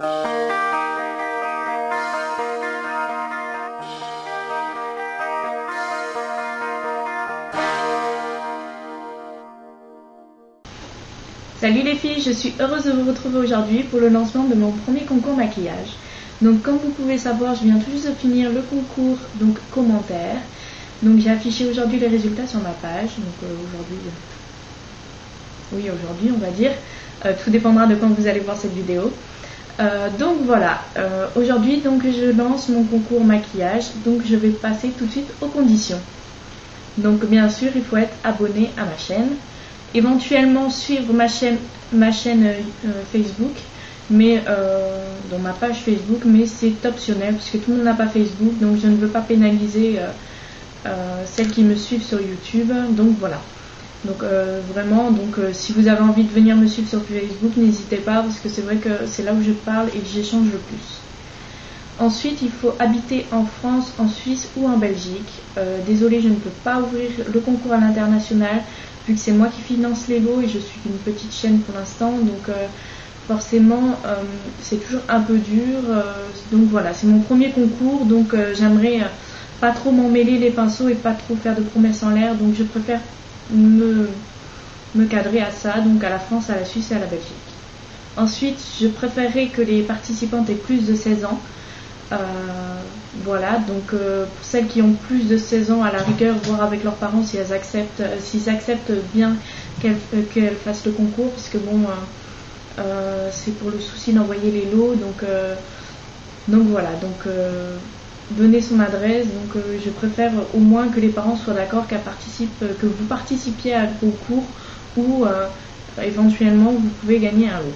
Salut les filles, je suis heureuse de vous retrouver aujourd'hui pour le lancement de mon premier concours maquillage. Donc comme vous pouvez savoir, je viens tout juste de finir le concours donc commentaire. Donc j'ai affiché aujourd'hui les résultats sur ma page. Donc aujourd'hui on va dire. Tout dépendra de quand vous allez voir cette vidéo. Donc voilà, aujourd'hui donc je lance mon concours maquillage. Donc je vais passer tout de suite aux conditions. Donc bien sûr il faut être abonné à ma chaîne. Éventuellement suivre ma chaîne Facebook, mais dans ma page Facebook, mais c'est optionnel puisque tout le monde n'a pas Facebook, donc je ne veux pas pénaliser celles qui me suivent sur YouTube. Donc voilà. Donc vraiment, si vous avez envie de venir me suivre sur Facebook, n'hésitez pas parce que c'est vrai que c'est là où je parle et que j'échange le plus. Ensuite, il faut habiter en France, en Suisse ou en Belgique. Désolée, je ne peux pas ouvrir le concours à l'international vu que c'est moi qui finance les lots et je suis une petite chaîne pour l'instant. Donc forcément, c'est toujours un peu dur. Donc voilà, c'est mon premier concours. Donc j'aimerais pas trop m'emmêler les pinceaux et pas trop faire de promesses en l'air. Donc je préfère me cadrer à ça, donc à la France, à la Suisse et à la Belgique. Ensuite, je préférerais que les participantes aient plus de 16 ans. Voilà, donc pour celles qui ont plus de 16 ans, à la rigueur, voir avec leurs parents s'ils acceptent bien qu'elles fassent le concours, parce que bon, c'est pour le souci d'envoyer les lots, donc voilà, donnez son adresse, donc je préfère au moins que les parents soient d'accord que vous participiez à au concours ou éventuellement vous pouvez gagner un lot.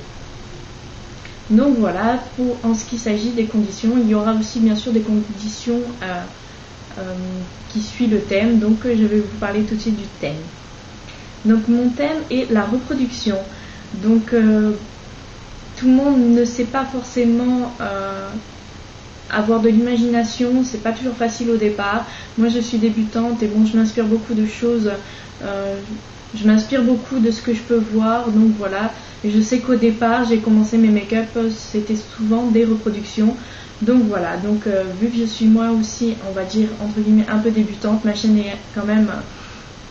Donc voilà, en ce qui s'agit des conditions, il y aura aussi bien sûr des conditions qui suivent le thème, donc je vais vous parler tout de suite du thème. Donc mon thème est la reproduction. Donc tout le monde ne sait pas forcément avoir de l'imagination, c'est pas toujours facile au départ. Moi je suis débutante et bon, je m'inspire beaucoup de choses, je m'inspire beaucoup de ce que je peux voir, donc voilà. Et je sais qu'au départ, j'ai commencé mes make-up, c'était souvent des reproductions. Donc voilà, vu que je suis moi aussi, on va dire, entre guillemets, un peu débutante, ma chaîne est quand même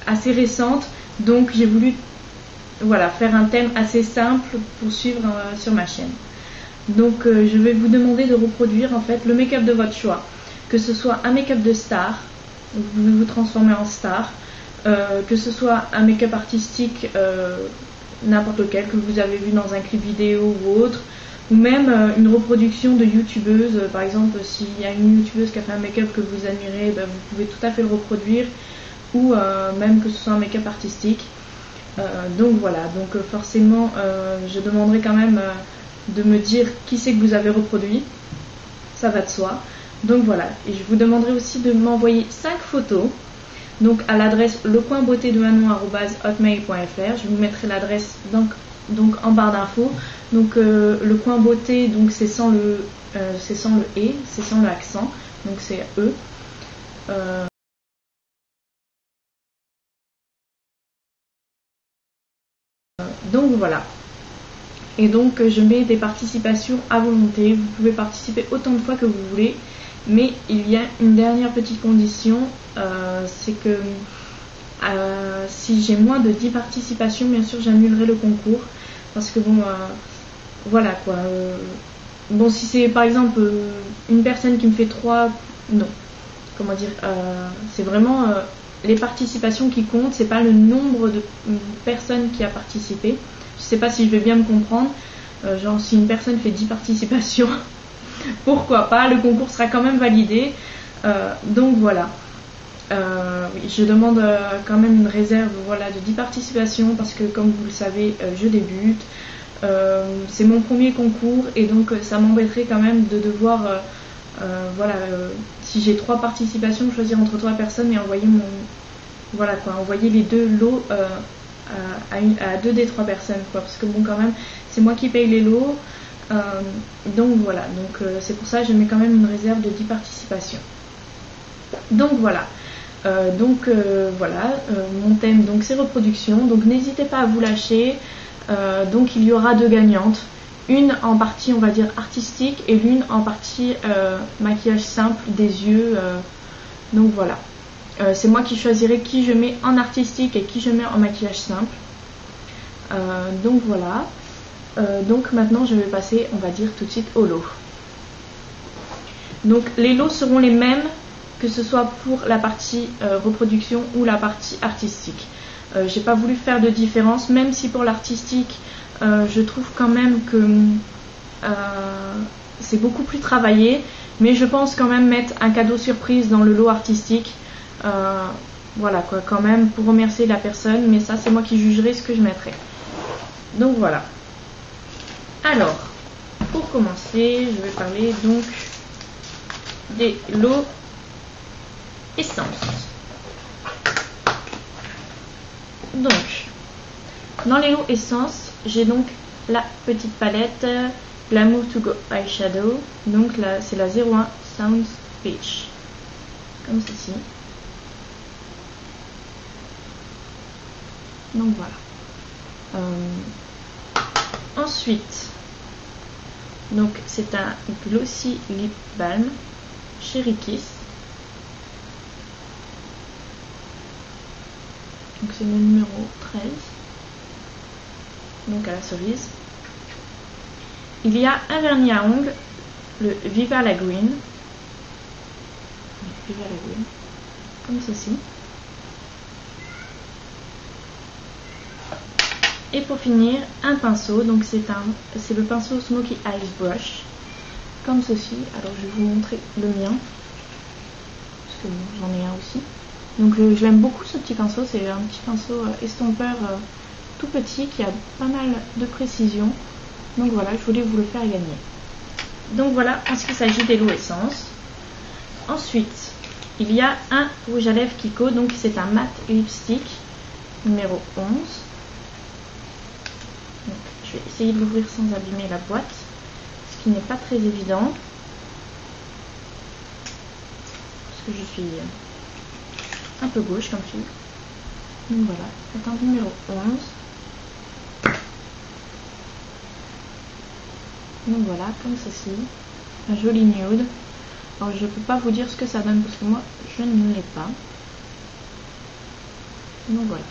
assez récente. Donc j'ai voulu voilà, faire un thème assez simple pour suivre sur ma chaîne. Donc je vais vous demander de reproduire en fait le make-up de votre choix. Que ce soit un make-up de star, vous pouvez vous transformer en star. Que ce soit un make-up artistique, n'importe lequel que vous avez vu dans un clip vidéo ou autre, ou même une reproduction de youtubeuse. Par exemple, s'il y a une youtubeuse qui a fait un make-up que vous admirez, vous pouvez tout à fait le reproduire, ou même que ce soit un make-up artistique. Donc voilà, forcément je demanderai quand même de me dire qui c'est que vous avez reproduit, ça va de soi. Donc voilà, et je vous demanderai aussi de m'envoyer 5 photos. Donc à l'adresse lecoinbeauté@hotmail.fr. Je vous mettrai l'adresse donc en barre d'infos. Donc le coin beauté, donc c'est sans le et, c'est sans le accent, donc c'est E. Donc voilà. Et donc je mets des participations à volonté. Vous pouvez participer autant de fois que vous voulez. Mais il y a une dernière petite condition, c'est que si j'ai moins de 10 participations, bien sûr j'annulerai le concours. Parce que bon, voilà quoi. Bon, si c'est par exemple une personne qui me fait 3, non. Comment dire, c'est vraiment les participations qui comptent, c'est pas le nombre de personnes qui a participé. Je sais pas si je vais bien me comprendre. Genre si une personne fait 10 participations... Pourquoi pas, le concours sera quand même validé. Donc voilà. Oui, je demande quand même une réserve de 10 participations parce que comme vous le savez, je débute. C'est mon premier concours et donc ça m'embêterait quand même de devoir si j'ai 3 participations, choisir entre 3 personnes et envoyer envoyer les 2 lots à 2 des 3 personnes parce que bon, quand même c'est moi qui paye les lots. Donc voilà, c'est pour ça que je mets quand même une réserve de 10 participations. Donc voilà, mon thème donc c'est reproduction, donc n'hésitez pas à vous lâcher. Donc il y aura 2 gagnantes une en partie on va dire artistique et l'une en partie maquillage simple des yeux. Donc voilà, c'est moi qui choisirai qui je mets en artistique et qui je mets en maquillage simple. Donc voilà, donc maintenant je vais passer on va dire tout de suite au lot. Donc les lots seront les mêmes que ce soit pour la partie reproduction ou la partie artistique. J'ai pas voulu faire de différence, même si pour l'artistique je trouve quand même que c'est beaucoup plus travaillé, mais je pense quand même mettre un cadeau surprise dans le lot artistique. Voilà quoi, quand même pour remercier la personne, mais ça c'est moi qui jugerai ce que je mettrai. Donc voilà. Alors, pour commencer, je vais parler donc des lots essence. Donc, dans les lots essence, j'ai donc la petite palette Glamour to Go Eyeshadow. Donc là, c'est la 01 Sounds Peach. Comme ceci. Donc voilà. Ensuite, donc c'est un Glossy Lip Balm Cherry Kiss. Donc c'est le numéro 13. Donc à la cerise. Il y a un vernis à ongles, le Viva la Green. Viva la Green. Comme ceci. Et pour finir, un pinceau. Donc c'est le pinceau Smoky Eyes Brush. Comme ceci. Alors je vais vous montrer le mien. Parce que j'en ai un aussi. Donc j'aime beaucoup ce petit pinceau. C'est un petit pinceau estompeur tout petit qui a pas mal de précision. Donc voilà, je voulais vous le faire gagner. Donc voilà en ce qui s'agit des lots essence. Ensuite, il y a un rouge à lèvres Kiko. Donc c'est un matte lipstick numéro 11. Donc, je vais essayer de l'ouvrir sans abîmer la boîte, ce qui n'est pas très évident. Parce que je suis un peu gauche comme fille. Donc voilà, c'est un numéro 11. Donc voilà, comme ceci, un joli nude. Alors je ne peux pas vous dire ce que ça donne parce que moi je ne l'ai pas. Donc voilà.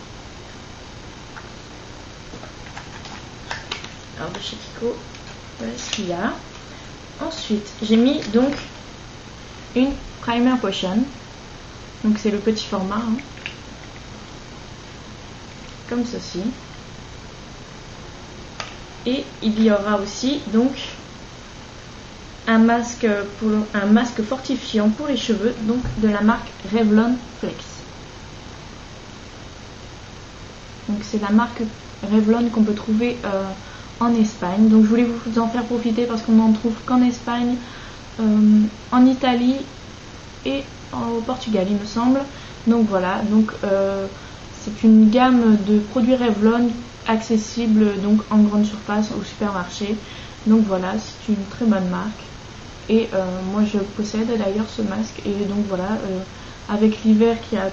Alors de chez Kiko, voilà ce qu'il y a. Ensuite, j'ai mis donc une primer potion. Donc c'est le petit format. Hein. Comme ceci. Et il y aura aussi donc un masque fortifiant pour les cheveux, donc de la marque Revlon Flex. Donc c'est la marque Revlon qu'on peut trouver en Espagne. Donc je voulais vous en faire profiter parce qu'on n'en trouve qu'en Espagne, en Italie et au Portugal il me semble. Donc voilà, donc c'est une gamme de produits Revlon accessible donc en grande surface au supermarché. Donc voilà, c'est une très bonne marque et moi je possède d'ailleurs ce masque et donc voilà, avec l'hiver qui a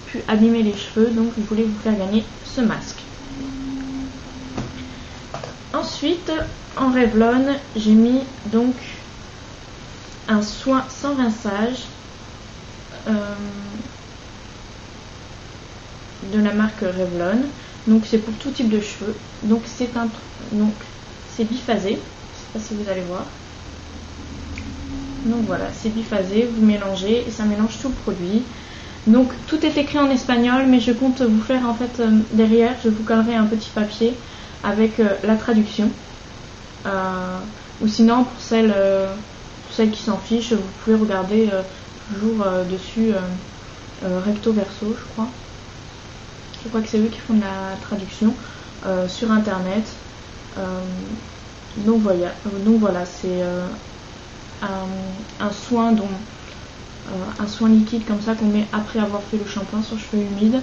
pu abîmer les cheveux, donc je voulais vous faire gagner ce masque. Ensuite en Revlon j'ai mis donc un soin sans rinçage de la marque Revlon. Donc c'est pour tout type de cheveux. Donc c'est biphasé. Je ne sais pas si vous allez voir. Donc voilà, c'est biphasé. Vous mélangez et ça mélange tout le produit. Donc tout est écrit en espagnol, mais je compte vous faire en fait derrière, je vous collerai un petit papier avec la traduction. Ou sinon pour celles qui s'en fichent, vous pouvez regarder toujours dessus recto verso, je crois. Je crois que c'est eux qui font de la traduction sur internet. Donc voilà, c'est un soin liquide comme ça qu'on met après avoir fait le shampoing sur cheveux humides.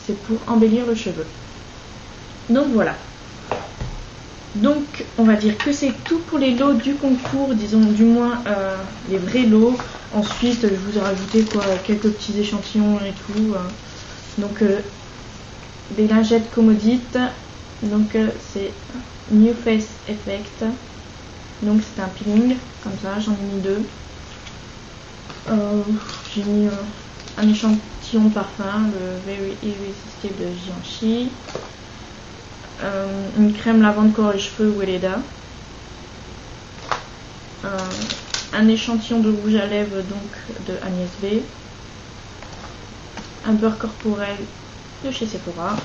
C'est pour embellir le cheveu. Donc voilà. Donc on va dire que c'est tout pour les lots du concours, disons du moins les vrais lots. Ensuite je vous ai rajouté quelques petits échantillons et tout. Donc des lingettes commodites, Donc c'est New Face Effect. Donc c'est un peeling comme ça, j'en ai mis 2. J'ai mis un échantillon de parfum, le Very Irresistible de Givenchy. Une crème lavande corps et cheveux Weleda. Un échantillon de rouge à lèvres donc de Agnès B. Un beurre corporel de chez Sephora.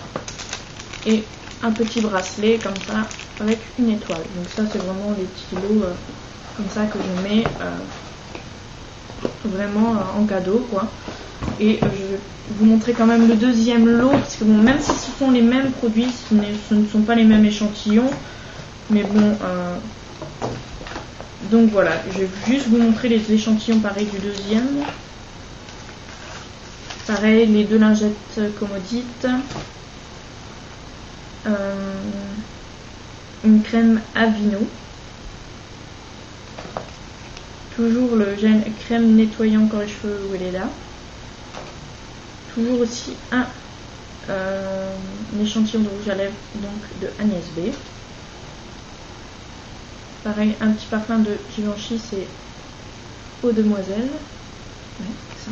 Et un petit bracelet comme ça avec une étoile. Donc ça c'est vraiment les petits lots comme ça que je mets vraiment en cadeau quoi. Et je vais vous montrer quand même le deuxième lot parce que bon, même si ce sont les mêmes produits, ce ne sont pas les mêmes échantillons, mais bon donc voilà, je vais juste vous montrer les échantillons pareil du deuxième. Pareil, les 2 lingettes commodites, une crème Avino, toujours le gel crème nettoyant corps et cheveux Weleda, toujours aussi un échantillon de rouge à lèvres donc de Agnès B. Pareil, un petit parfum de Givenchy, c'est Eau Demoiselle. Ouais, c'est ça.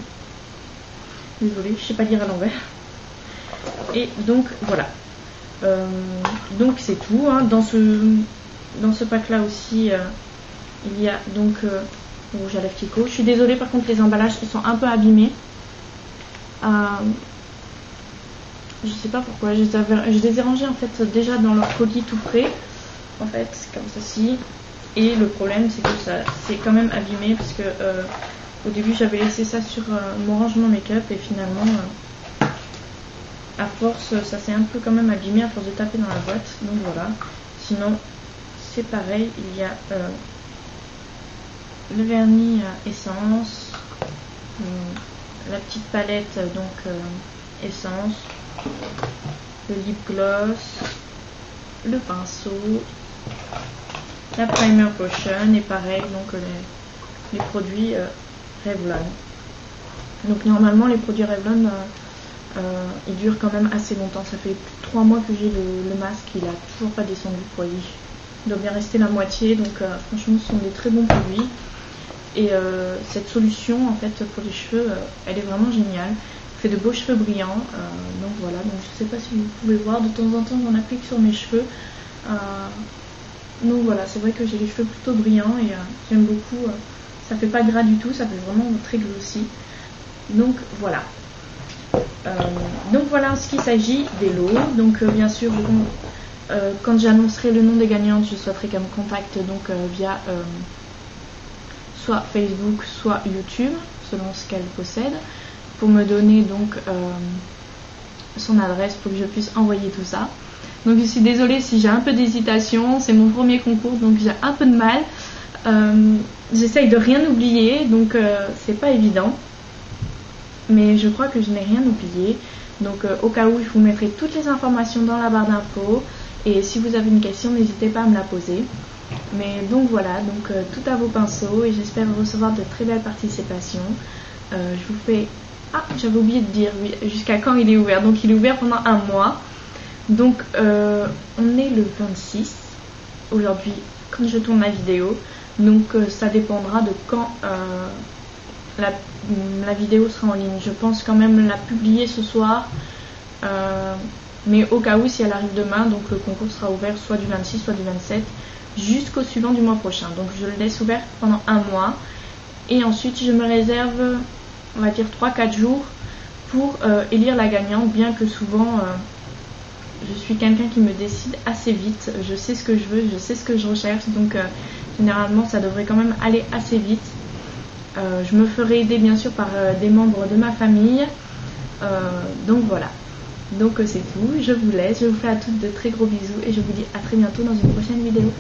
Désolée, je sais pas lire à l'envers. Et donc voilà. Donc c'est tout. Hein. Dans ce pack là aussi, il y a donc rouge à lèvres Kiko. Je suis désolée par contre les emballages ils sont un peu abîmés. Je sais pas pourquoi. Je les ai rangés en fait déjà dans leur colis tout prêt. En fait, comme ceci. Et le problème c'est que ça c'est quand même abîmé parce que au début j'avais laissé ça sur mon rangement make-up et finalement à force ça s'est un peu quand même abîmé à force de taper dans la boîte. Donc voilà. Sinon c'est pareil, il y a le vernis essence, la petite palette donc essence, le lip gloss, le pinceau, la primer potion et pareil donc les produits Revlon. Donc normalement les produits Revlon ils durent quand même assez longtemps. Ça fait plus de 3 mois que j'ai le masque, il a toujours pas descendu le poids. Il doit bien rester la moitié, donc franchement ce sont des très bons produits. Et cette solution en fait pour les cheveux elle est vraiment géniale. Fait de beaux cheveux brillants, donc voilà. Donc je sais pas si vous pouvez voir, de temps en temps j'en applique sur mes cheveux. Donc voilà, c'est vrai que j'ai les cheveux plutôt brillants et j'aime beaucoup. Ça fait pas gras du tout, ça fait vraiment très glossy. Donc voilà. Donc voilà en ce qui s'agit des lots. Donc bien sûr, quand j'annoncerai le nom des gagnantes, je souhaiterais qu'elles me contactent donc via soit Facebook, soit YouTube, selon ce qu'elles possèdent, pour me donner donc son adresse pour que je puisse envoyer tout ça. Donc je suis désolée si j'ai un peu d'hésitation, c'est mon premier concours donc j'ai un peu de mal. J'essaye de rien oublier donc c'est pas évident. Mais je crois que je n'ai rien oublié. Donc au cas où je vous mettrai toutes les informations dans la barre d'infos. Et si vous avez une question n'hésitez pas à me la poser. Mais donc voilà, donc tout à vos pinceaux et j'espère recevoir de très belles participations. Je vous fais... Ah, j'avais oublié de dire, oui, jusqu'à quand il est ouvert. Donc il est ouvert pendant un mois. Donc on est le 26 aujourd'hui quand je tourne la vidéo. Donc ça dépendra de quand la vidéo sera en ligne. Je pense quand même la publier ce soir. Mais au cas où si elle arrive demain, donc le concours sera ouvert soit du 26 soit du 27 jusqu'au suivant du mois prochain. Donc je le laisse ouvert pendant un mois. Et ensuite je me réserve on va dire 3-4 jours pour élire la gagnante, bien que souvent je suis quelqu'un qui me décide assez vite. Je sais ce que je veux, je sais ce que je recherche, donc généralement ça devrait quand même aller assez vite. Je me ferai aider bien sûr par des membres de ma famille. Donc voilà. Donc c'est tout, je vous laisse, je vous fais à toutes de très gros bisous et je vous dis à très bientôt dans une prochaine vidéo.